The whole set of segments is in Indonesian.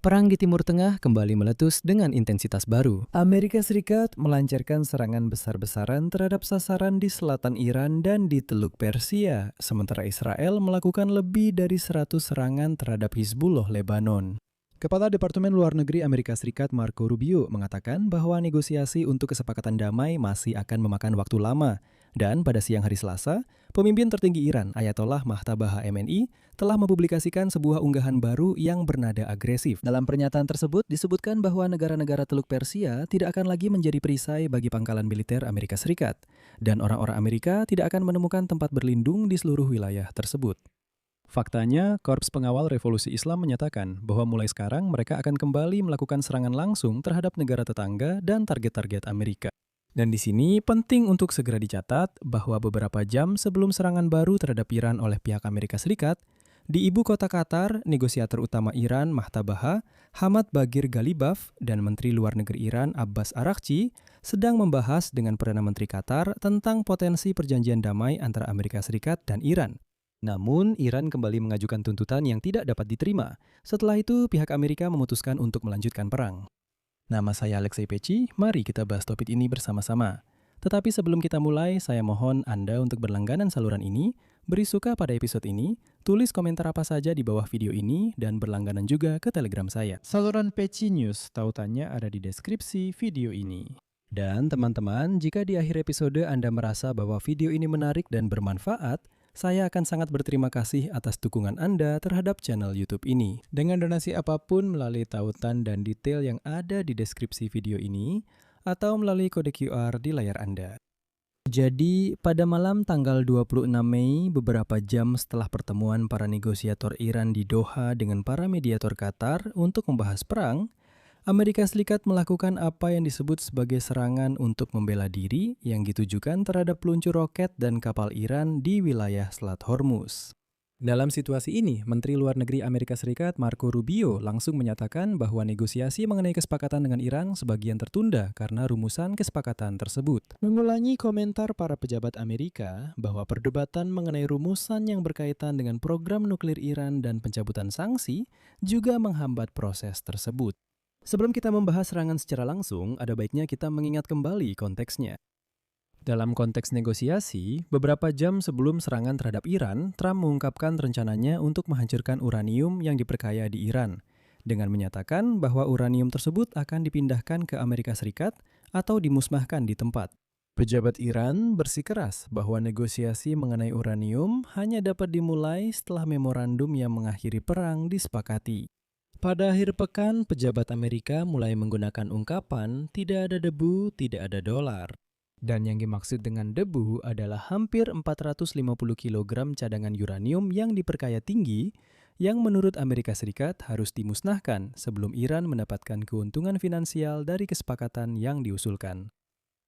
Perang di Timur Tengah kembali meletus dengan intensitas baru. Amerika Serikat melancarkan serangan besar-besaran terhadap sasaran di selatan Iran dan di Teluk Persia, sementara Israel melakukan lebih dari 100 serangan terhadap Hizbullah Lebanon. Kepala Departemen Luar Negeri Amerika Serikat Marco Rubio mengatakan bahwa negosiasi untuk kesepakatan damai masih akan memakan waktu lama. Dan pada siang hari Selasa, pemimpin tertinggi Iran Ayatollah Mahtabah MNI telah mempublikasikan sebuah unggahan baru yang bernada agresif. Dalam pernyataan tersebut disebutkan bahwa negara-negara Teluk Persia tidak akan lagi menjadi perisai bagi pangkalan militer Amerika Serikat. Dan orang-orang Amerika tidak akan menemukan tempat berlindung di seluruh wilayah tersebut. Faktanya, Korps Pengawal Revolusi Islam menyatakan bahwa mulai sekarang mereka akan kembali melakukan serangan langsung terhadap negara tetangga dan target-target Amerika. Dan di sini penting untuk segera dicatat bahwa beberapa jam sebelum serangan baru terhadap Iran oleh pihak Amerika Serikat, di ibu kota Qatar, negosiator utama Iran Mahtabah, Hamad Bagir Ghalibaf, dan Menteri Luar Negeri Iran Abbas Araghchi sedang membahas dengan Perdana Menteri Qatar tentang potensi perjanjian damai antara Amerika Serikat dan Iran. Namun, Iran kembali mengajukan tuntutan yang tidak dapat diterima. Setelah itu, pihak Amerika memutuskan untuk melanjutkan perang. Nama saya Alexei Peci, mari kita bahas topik ini bersama-sama. Tetapi sebelum kita mulai, saya mohon Anda untuk berlangganan saluran ini, beri suka pada episode ini, tulis komentar apa saja di bawah video ini, dan berlangganan juga ke Telegram saya. Saluran Peci News, tautannya ada di deskripsi video ini. Dan teman-teman, jika di akhir episode Anda merasa bahwa video ini menarik dan bermanfaat, saya akan sangat berterima kasih atas dukungan Anda terhadap channel YouTube ini. Dengan donasi apapun melalui tautan dan detail yang ada di deskripsi video ini, atau melalui kode QR di layar Anda. Jadi, pada malam tanggal 26 Mei, beberapa jam setelah pertemuan para negosiator Iran di Doha dengan para mediator Qatar untuk membahas perang, Amerika Serikat melakukan apa yang disebut sebagai serangan untuk membela diri yang ditujukan terhadap peluncur roket dan kapal Iran di wilayah Selat Hormuz. Dalam situasi ini, Menteri Luar Negeri Amerika Serikat Marco Rubio langsung menyatakan bahwa negosiasi mengenai kesepakatan dengan Iran sebagian tertunda karena rumusan kesepakatan tersebut. Mengulangi komentar para pejabat Amerika bahwa perdebatan mengenai rumusan yang berkaitan dengan program nuklir Iran dan pencabutan sanksi juga menghambat proses tersebut. Sebelum kita membahas serangan secara langsung, ada baiknya kita mengingat kembali konteksnya. Dalam konteks negosiasi, beberapa jam sebelum serangan terhadap Iran, Trump mengungkapkan rencananya untuk menghancurkan uranium yang diperkaya di Iran, dengan menyatakan bahwa uranium tersebut akan dipindahkan ke Amerika Serikat atau dimusnahkan di tempat. Pejabat Iran bersikeras bahwa negosiasi mengenai uranium hanya dapat dimulai setelah memorandum yang mengakhiri perang disepakati. Pada akhir pekan, pejabat Amerika mulai menggunakan ungkapan tidak ada debu, tidak ada dolar. Dan yang dimaksud dengan debu adalah hampir 450 kg cadangan uranium yang diperkaya tinggi yang menurut Amerika Serikat harus dimusnahkan sebelum Iran mendapatkan keuntungan finansial dari kesepakatan yang diusulkan.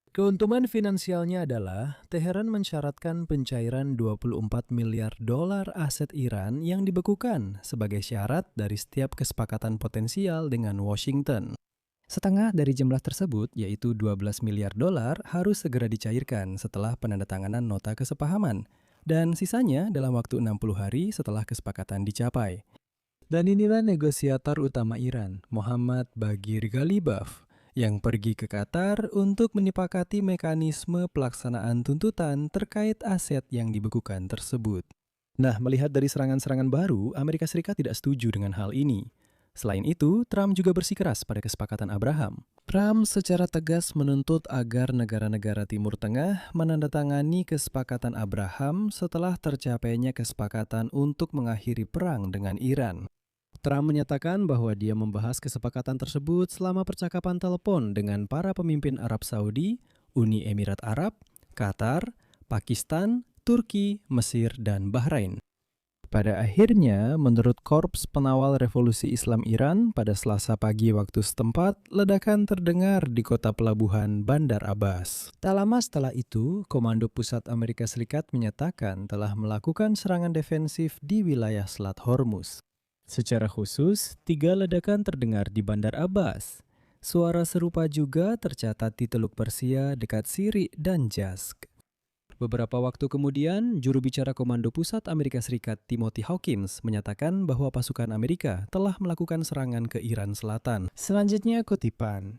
Keuntungan finansialnya adalah Teheran mensyaratkan pencairan 24 miliar dolar aset Iran yang dibekukan sebagai syarat dari setiap kesepakatan potensial dengan Washington. Setengah dari jumlah tersebut, yaitu 12 miliar dolar, harus segera dicairkan setelah penandatanganan nota kesepahaman, dan sisanya dalam waktu 60 hari setelah kesepakatan dicapai. Dan inilah negosiator utama Iran, Mohammad Bagir Ghalibaf, yang pergi ke Qatar untuk menyepakati mekanisme pelaksanaan tuntutan terkait aset yang dibekukan tersebut. Nah, melihat dari serangan-serangan baru, Amerika Serikat tidak setuju dengan hal ini. Selain itu, Trump juga bersikeras pada kesepakatan Abraham. Trump secara tegas menuntut agar negara-negara Timur Tengah menandatangani kesepakatan Abraham setelah tercapainya kesepakatan untuk mengakhiri perang dengan Iran. Trump menyatakan bahwa dia membahas kesepakatan tersebut selama percakapan telepon dengan para pemimpin Arab Saudi, Uni Emirat Arab, Qatar, Pakistan, Turki, Mesir, dan Bahrain. Pada akhirnya, menurut Korps Pengawal Revolusi Islam Iran, pada Selasa pagi waktu setempat, ledakan terdengar di kota pelabuhan Bandar Abbas. Tak lama setelah itu, Komando Pusat Amerika Serikat menyatakan telah melakukan serangan defensif di wilayah Selat Hormuz. Secara khusus, 3 ledakan terdengar di Bandar Abbas. Suara serupa juga tercatat di Teluk Persia dekat Siri dan Jask. Beberapa waktu kemudian, juru bicara Komando Pusat Amerika Serikat Timothy Hawkins menyatakan bahwa pasukan Amerika telah melakukan serangan ke Iran Selatan. Selanjutnya kutipan,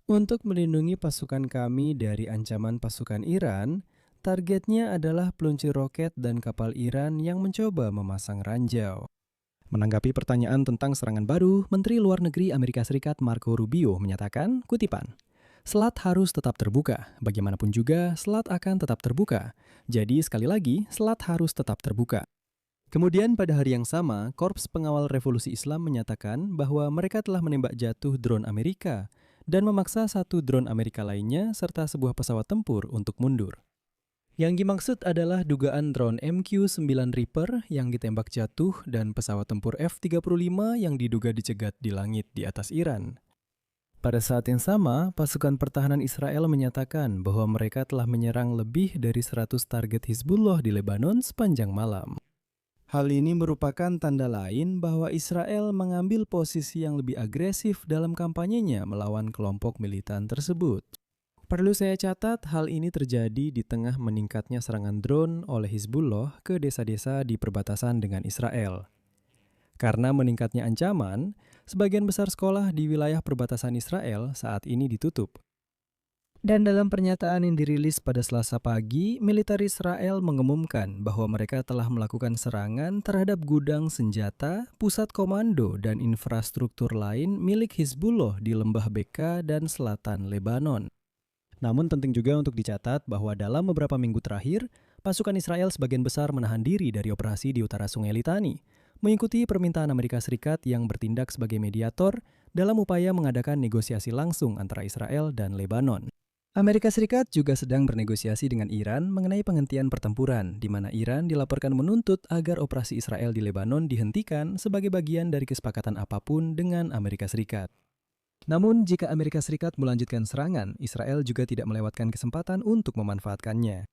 "Untuk melindungi pasukan kami dari ancaman pasukan Iran, targetnya adalah peluncur roket dan kapal Iran yang mencoba memasang ranjau." Menanggapi pertanyaan tentang serangan baru, Menteri Luar Negeri Amerika Serikat Marco Rubio menyatakan, kutipan, "Selat harus tetap terbuka. Bagaimanapun juga, selat akan tetap terbuka. Jadi sekali lagi, selat harus tetap terbuka." Kemudian pada hari yang sama, Korps Pengawal Revolusi Islam menyatakan bahwa mereka telah menembak jatuh drone Amerika dan memaksa satu drone Amerika lainnya serta sebuah pesawat tempur untuk mundur. Yang dimaksud adalah dugaan drone MQ-9 Reaper yang ditembak jatuh dan pesawat tempur F-35 yang diduga dicegat di langit di atas Iran. Pada saat yang sama, pasukan pertahanan Israel menyatakan bahwa mereka telah menyerang lebih dari 100 target Hizbullah di Lebanon sepanjang malam. Hal ini merupakan tanda lain bahwa Israel mengambil posisi yang lebih agresif dalam kampanyenya melawan kelompok militan tersebut. Perlu saya catat, hal ini terjadi di tengah meningkatnya serangan drone oleh Hizbullah ke desa-desa di perbatasan dengan Israel. Karena meningkatnya ancaman, sebagian besar sekolah di wilayah perbatasan Israel saat ini ditutup. Dan dalam pernyataan yang dirilis pada Selasa pagi, militer Israel mengumumkan bahwa mereka telah melakukan serangan terhadap gudang senjata, pusat komando, dan infrastruktur lain milik Hizbullah di Lembah Beka dan selatan Lebanon. Namun penting juga untuk dicatat bahwa dalam beberapa minggu terakhir, pasukan Israel sebagian besar menahan diri dari operasi di utara Sungai Litani, mengikuti permintaan Amerika Serikat yang bertindak sebagai mediator dalam upaya mengadakan negosiasi langsung antara Israel dan Lebanon. Amerika Serikat juga sedang bernegosiasi dengan Iran mengenai penghentian pertempuran, di mana Iran dilaporkan menuntut agar operasi Israel di Lebanon dihentikan sebagai bagian dari kesepakatan apapun dengan Amerika Serikat. Namun, jika Amerika Serikat melanjutkan serangan, Israel juga tidak melewatkan kesempatan untuk memanfaatkannya.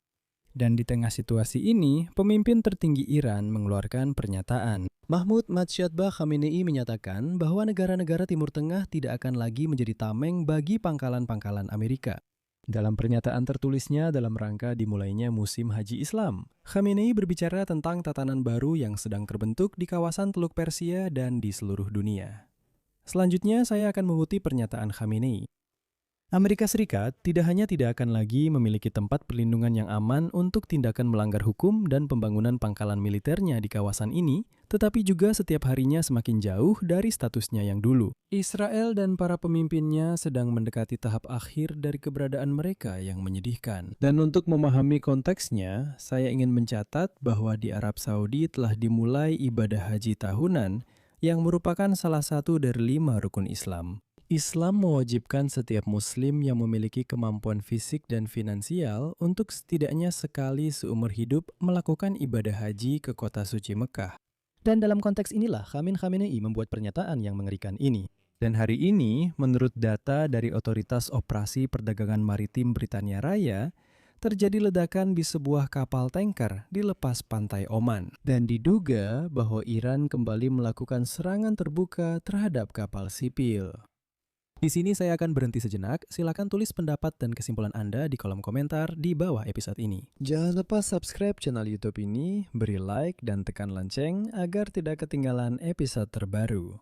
Dan di tengah situasi ini, pemimpin tertinggi Iran mengeluarkan pernyataan. Mahmud Matsyadbah Khamenei menyatakan bahwa negara-negara Timur Tengah tidak akan lagi menjadi tameng bagi pangkalan-pangkalan Amerika. Dalam pernyataan tertulisnya dalam rangka dimulainya musim haji Islam, Khamenei berbicara tentang tatanan baru yang sedang terbentuk di kawasan Teluk Persia dan di seluruh dunia. Selanjutnya, saya akan mengutip pernyataan Khamenei. Amerika Serikat tidak hanya tidak akan lagi memiliki tempat perlindungan yang aman untuk tindakan melanggar hukum dan pembangunan pangkalan militernya di kawasan ini, tetapi juga setiap harinya semakin jauh dari statusnya yang dulu. Israel dan para pemimpinnya sedang mendekati tahap akhir dari keberadaan mereka yang menyedihkan. Dan untuk memahami konteksnya, saya ingin mencatat bahwa di Arab Saudi telah dimulai ibadah haji tahunan yang merupakan salah satu dari 5 rukun Islam. Islam mewajibkan setiap muslim yang memiliki kemampuan fisik dan finansial untuk setidaknya sekali seumur hidup melakukan ibadah haji ke kota suci Mekah. Dan dalam konteks inilah Khamenei membuat pernyataan yang mengerikan ini. Dan hari ini, menurut data dari Otoritas Operasi Perdagangan Maritim Britania Raya, terjadi ledakan di sebuah kapal tanker di lepas pantai Oman. Dan diduga bahwa Iran kembali melakukan serangan terbuka terhadap kapal sipil. Di sini saya akan berhenti sejenak, silakan tulis pendapat dan kesimpulan Anda di kolom komentar di bawah episode ini. Jangan lupa subscribe channel YouTube ini, beri like dan tekan lonceng agar tidak ketinggalan episode terbaru.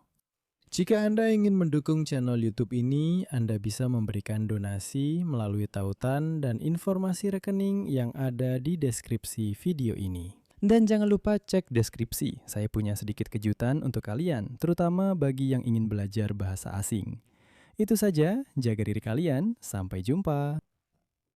Jika Anda ingin mendukung channel YouTube ini, Anda bisa memberikan donasi melalui tautan dan informasi rekening yang ada di deskripsi video ini. Dan jangan lupa cek deskripsi, saya punya sedikit kejutan untuk kalian, terutama bagi yang ingin belajar bahasa asing. Itu saja, jaga diri kalian, sampai jumpa.